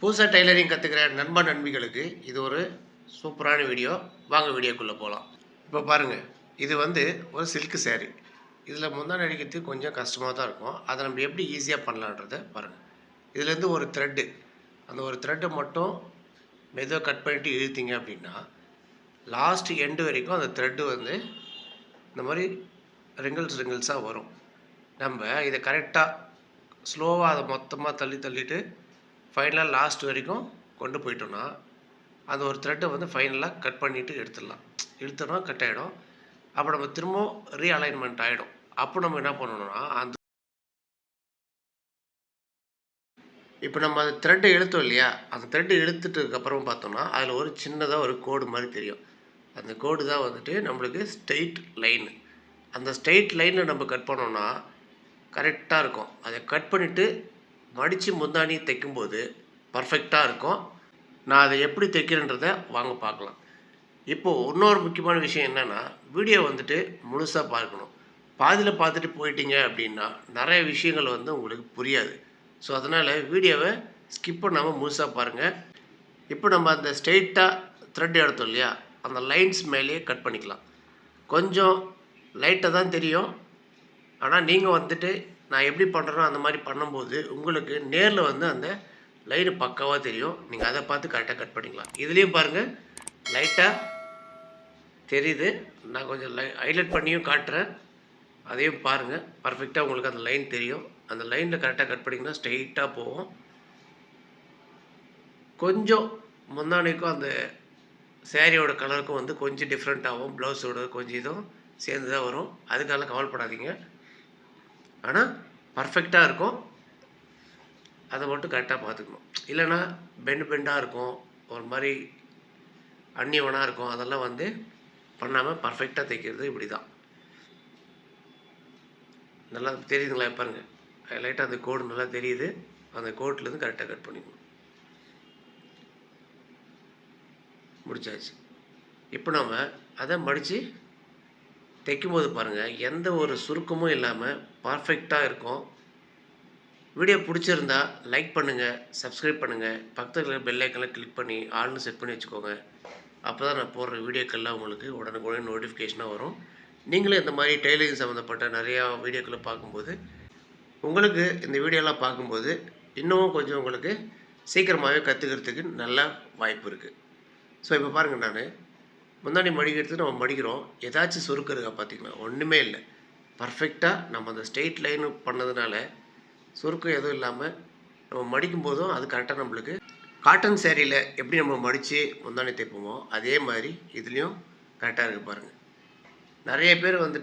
புதுசாக டைலரிங் கற்றுக்கிற நண்பர்களுக்கு இது ஒரு சூப்பரான வீடியோ. வாங்க வீடியோக்குள்ளே போகலாம். இப்போ பாருங்கள், இது ஒரு சில்க் சேரீ. இதில் முந்தானை அடிக்கிறதுக்கு கொஞ்சம் கஷ்டமாக தான் இருக்கும். அதை நம்ம எப்படி ஈஸியாக பண்ணலான்றதை பாருங்கள். இதுலேருந்து ஒரு த்ரெட்டு, அந்த ஒரு த்ரெட்டை மட்டும் மெதுவாக கட் பண்ணிவிட்டு இழுத்தீங்க அப்படின்னா லாஸ்ட் எண்டு வரைக்கும் அந்த த்ரெட்டு இந்த மாதிரி ரிங்கிள்ஸாக வரும். நம்ம இதை கரெக்டாக ஸ்லோவாக அதை மொத்தமாக தள்ளிட்டு ஃபைனலாக லாஸ்ட் வரைக்கும் கொண்டு போயிட்டோன்னா அந்த ஒரு த்ரெட்டை ஃபைனலாக கட் பண்ணிவிட்டு எடுத்துட்டோம்னா கட் ஆகிடும். அப்போ நம்ம திரும்பவும் ரீஅலைன்மெண்ட் ஆகிடும். அப்போ நம்ம என்ன பண்ணணும்னா இப்போ நம்ம அந்த த்ரெட்டை இழுத்தோம் இல்லையா, அந்த த்ரெட்டை இழுத்துட்டதுக்கப்புறம் பார்த்தோம்னா அதில் ஒரு சின்னதாக ஒரு கோடு மாதிரி தெரியும். அந்த கோடு தான் நம்மளுக்கு ஸ்ட்ரெயிட் லைன். அந்த ஸ்ட்ரெயிட் லைனில் நம்ம கட் பண்ணோம்னா கரெக்டாக இருக்கும். அதை கட் பண்ணிவிட்டு மடித்து முந்தானி தைக்கும்போது பர்ஃபெக்டாக இருக்கும். நான் அதை எப்படி தைக்கிறேன்றதை வாங்க பார்க்கலாம். இப்போது இன்னொரு முக்கியமான விஷயம் என்னென்னா, வீடியோ முழுசாக பார்க்கணும். பாதியில் பார்த்துட்டு போயிட்டீங்க அப்படின்னா நிறைய விஷயங்கள் உங்களுக்கு புரியாது. ஸோ அதனால் வீடியோவை ஸ்கிப் பண்ணாமல் முழுசாக பாருங்கள். இப்போ நம்ம அந்த ஸ்ட்ரெயிட்டாக த்ரெட் எடுத்தோம் இல்லையா, அந்த லைன்ஸ் மேலேயே கட் பண்ணிக்கலாம். கொஞ்சம் லைட்டாக தான் தெரியும். ஆனால் நீங்கள் நான் எப்படி பண்ணுறேனோ அந்த மாதிரி பண்ணும்போது உங்களுக்கு நேரில் அந்த லைனு பக்காவாக தெரியும். நீங்கள் அதை பார்த்து கரெக்டாக கட் பண்ணிக்கலாம். இதுலேயும் பாருங்கள், லைட்டாக தெரியுது. நான் கொஞ்சம் ஹைலைட் பண்ணியும் காட்டுறேன், அதையும் பாருங்கள். பர்ஃபெக்டாக உங்களுக்கு அந்த லைன் தெரியும். அந்த லைனில் கரெக்டாக கட் பண்ணிங்கன்னா ஸ்ட்ரெயிட்டாக போகும். கொஞ்சம் முந்தானைக்கும் அந்த சேரீயோட கலருக்கும் கொஞ்சம் டிஃப்ரெண்ட் ஆகும். ப்ளவுஸோட கொஞ்சம் இதுவும் சேர்ந்து தான் வரும். அதுக்காக கவலைப்படாதீங்க. ஆனால் பர்ஃபெக்டாக இருக்கும். அதை மட்டும் கரெக்டாக பார்த்துக்கணும். இல்லைன்னா பெண்டாக இருக்கும், ஒரு மாதிரி அந்நியவனாக இருக்கும். அதெல்லாம் பண்ணாமல் பர்ஃபெக்டாக தைக்கிறது இப்படி தான். நல்லா தெரியுதுங்களா? பாருங்கள், லைட்டாக அந்த கோடு நல்லா தெரியுது. அந்த கோட்லேருந்து கரெக்டாக கட் பண்ணிக்கணும். முடிச்சாச்சு. இப்போ நம்ம அதை மடித்து தைக்கும்போது பாருங்கள், எந்த ஒரு சுருக்கமும் இல்லாமல் பர்ஃபெக்டாக இருக்கும். வீடியோ பிடிச்சிருந்தா லைக் பண்ணுங்கள், சப்ஸ்கிரைப் பண்ணுங்கள், பக்கத்தில் பெல் ஐக்கனில் கிளிக் பண்ணி ஆல்னு செட் பண்ணி வச்சுக்கோங்க. அப்போ தான் நான் போடுற வீடியோக்கெல்லாம் உங்களுக்கு உடனுக்குடன் நோட்டிஃபிகேஷனாக வரும். நீங்களும் இந்த மாதிரி டெய்லரிங் சம்மந்தப்பட்ட நிறையா வீடியோக்களை பார்க்கும்போது உங்களுக்கு இந்த வீடியோலாம் பார்க்கும்போது இன்னமும் கொஞ்சம் உங்களுக்கு சீக்கிரமாகவே கற்றுக்கிறதுக்கு நல்ல வாய்ப்பு இருக்குது. ஸோ இப்போ பாருங்கள், நான் முந்தானி மடிக்கிறதுக்கு நம்ம மடிக்கிறோம். ஏதாச்சும் சுருக்கு இருக்கா பார்த்தீங்கன்னா? ஒன்றுமே இல்லை. பர்ஃபெக்டாக நம்ம அந்த ஸ்ட்ரெயிட் லைனு பண்ணதுனால சுருக்கம் எதுவும் இல்லாமல் நம்ம மடிக்கும் போதும் அது கரெக்டாக நம்மளுக்கு காட்டன் சேரீயில் எப்படி நம்ம மடித்து முந்தானி தைப்போமோ அதே மாதிரி இதுலேயும் கரெக்டாக இருக்குது பாருங்கள். நிறைய பேர் அந்த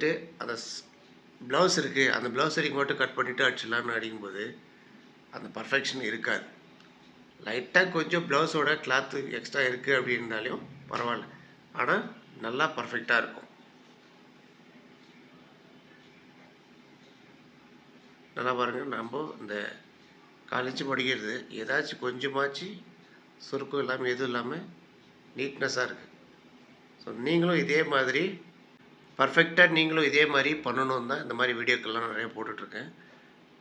ப்ளவுஸ் இருக்குது, அந்த ப்ளவுஸ் வரைக்கும் மட்டும் கட் பண்ணிவிட்டு அடிச்சிடலான்னு அடிக்கும்போது அந்த பர்ஃபெக்ஷன் இருக்காது. லைட்டாக கொஞ்சம் ப்ளவுஸோட கிளாத்து எக்ஸ்ட்ரா இருக்குது அப்படின்னாலையும் பரவாயில்ல, ஆனால் நல்லா பர்ஃபெக்டாக இருக்கும். நல்லா பாருங்கள், நம்ம இந்த காலேஜ் படிக்கிறது ஏதாச்சும் கொஞ்சமாச்சு சுருக்கம் இல்லாமல் எதுவும் இல்லாமல் நீட்னஸாக இருக்குது. ஸோ நீங்களும் இதே மாதிரி பர்ஃபெக்டாக நீங்களும் இதே மாதிரி பண்ணணும் தான் இந்த மாதிரி வீடியோக்கள்லாம் நிறைய போட்டுட்ருக்கேன்.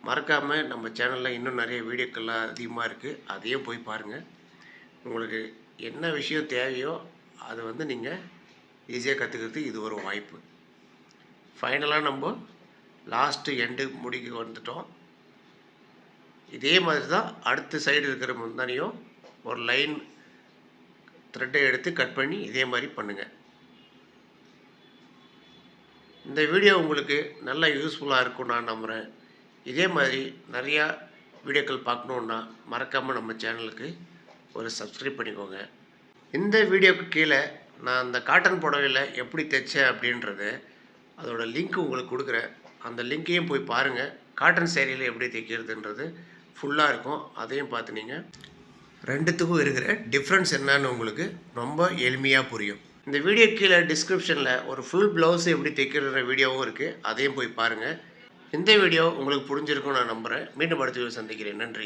மறக்காமல் நம்ம சேனலில் இன்னும் நிறைய வீடியோக்கள்லாம் அதிகமாக இருக்குது, அதையும் போய் பாருங்கள். உங்களுக்கு என்ன விஷயம் தேவையோ அதை நீங்கள் ஈஸியாக கற்றுக்கிறதுக்கு இது ஒரு வாய்ப்பு. ஃபைனலாக நம்ம லாஸ்ட்டு எண்டு முடிக்க வந்துட்டோம். இதே மாதிரி தான் அடுத்த சைடு இருக்கிற முந்தானியும் ஒரு லைன் த்ரெட்டை எடுத்து கட் பண்ணி இதே மாதிரி பண்ணுங்கள். இந்த வீடியோ உங்களுக்கு நல்லா யூஸ்ஃபுல்லாக இருக்கும் நான் நம்புகிறேன். இதே மாதிரி நிறையா வீடியோக்கள் பார்க்கணுன்னா மறக்காமல் நம்ம சேனலுக்கு ஒரு சப்ஸ்கிரைப் பண்ணிக்கோங்க. இந்த வீடியோவுக்கு கீழே நான் அந்த காட்டன் புடவையில் எப்படி தைச்சேன் அப்படின்றது அதோட லிங்க் உங்களுக்கு கொடுக்குறேன். அந்த லிங்க்கையும் போய் பாருங்கள். காட்டன் சேரீயில் எப்படி தைக்கிறதுன்றது ஃபுல்லாக இருக்கும். அதையும் பார்த்து நீங்கள் ரெண்டுத்துக்கும் இருக்கிற டிஃப்ரென்ஸ் என்னன்னு உங்களுக்கு ரொம்ப எளிமையாக புரியும். இந்த வீடியோ கீழே டிஸ்கிரிப்ஷனில் ஒரு ஃபுல் ப்ளவுஸ் எப்படி தைக்கிற வீடியோவும் இருக்குது, அதையும் போய் பாருங்கள். இந்த வீடியோ உங்களுக்கு புரிஞ்சிருக்கும் நான் நம்புகிறேன். மீண்டும் அடுத்த வீடியோ சந்திக்கிறேன். நன்றி.